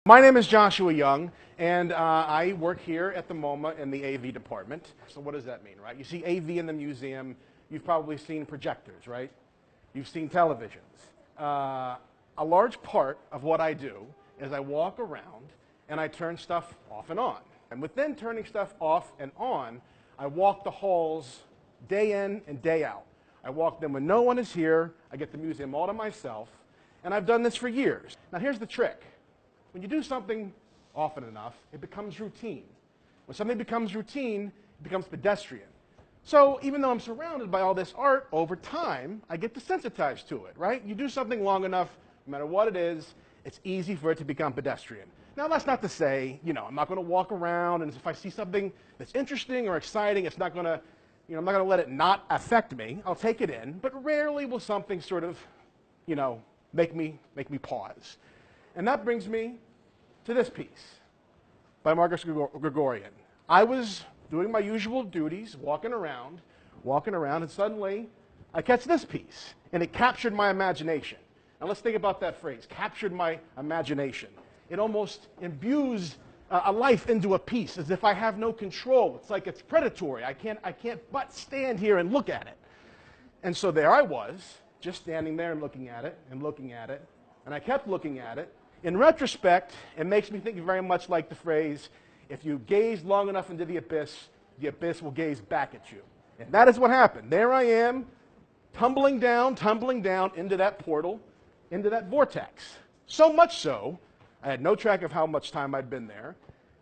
My name is Joshua Young, and I work here at the MoMA in the AV department. So what does that mean, right? You see AV in the museum, you've probably seen projectors, right? You've seen televisions. A large part of what I do is I walk around and I turn stuff off and on. And within turning stuff off and on, I walk the halls day in and day out. I walk them when no one is here. I get the museum all to myself. And I've done this for years. Now here's the trick. When you do something often enough, it becomes routine. When something becomes routine, it becomes pedestrian. So even though I'm surrounded by all this art, over time, I get desensitized to it, right? You do something long enough, no matter what it is, it's easy for it to become pedestrian. Now that's not to say, I'm not going to walk around and if I see something that's interesting or exciting, it's not going to, I'm not going to let it not affect me. I'll take it in, but rarely will something sort of, make me pause. And that brings me to this piece by Marcos Grigorian. I was doing my usual duties, walking around, and suddenly I catch this piece, and it captured my imagination. Now let's think about that phrase, captured my imagination. It almost imbues a life into a piece, as if I have no control. It's like it's predatory. I can't but stand here and look at it. And so there I was, just standing there and looking at it, and I kept looking at it. In retrospect, it makes me think very much like the phrase, if you gaze long enough into the abyss will gaze back at you. And that is what happened. There I am, tumbling down into that portal, into that vortex. So much so, I had no track of how much time I'd been there.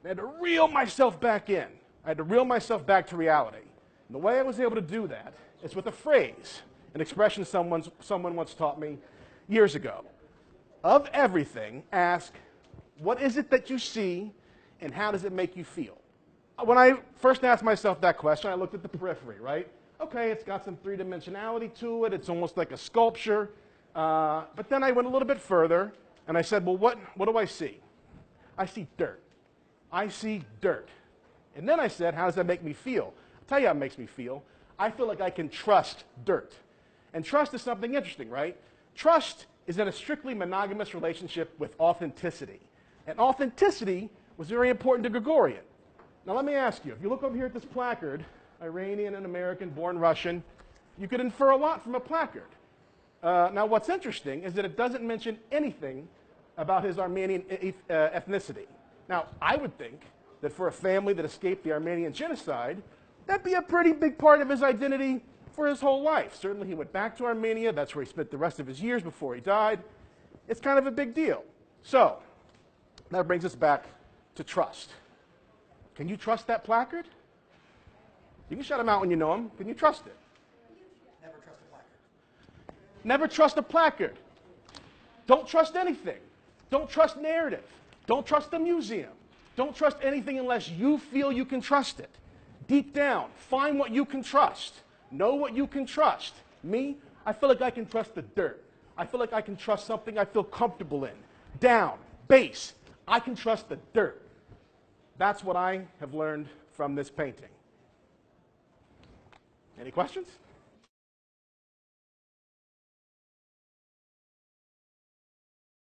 I had to reel myself back in. I had to reel myself back to reality. And the way I was able to do that is with a phrase, an expression someone once taught me years ago. Of everything, ask, what is it that you see, and how does it make you feel? When I first asked myself that question, I looked at the periphery, right? Okay, it's got some three-dimensionality to it. It's almost like a sculpture. But then I went a little bit further, and I said, well, what do I see? I see dirt. I see dirt. And then I said, how does that make me feel? I'll tell you how it makes me feel. I feel like I can trust dirt. And trust is something interesting, right? Trust is in a strictly monogamous relationship with authenticity. And authenticity was very important to Grigorian. Now let me ask you, if you look over here at this placard, Iranian and American, born Russian, you could infer a lot from a placard. Now what's interesting is that it doesn't mention anything about his Armenian ethnicity. Now I would think that for a family that escaped the Armenian genocide, that'd be a pretty big part of his identity for his whole life. Certainly he went back to Armenia. That's where he spent the rest of his years before he died. It's kind of a big deal. So that brings us back to trust. Can you trust that placard? You can shut him out when you know him. Can you trust it? Never trust a placard. Never trust a placard. Don't trust anything. Don't trust narrative. Don't trust the museum. Don't trust anything unless you feel you can trust it. Deep down, find what you can trust. Know what you can trust. Me, I feel like I can trust the dirt. I feel like I can trust something I feel comfortable in. Down, base, I can trust the dirt. That's what I have learned from this painting. Any questions?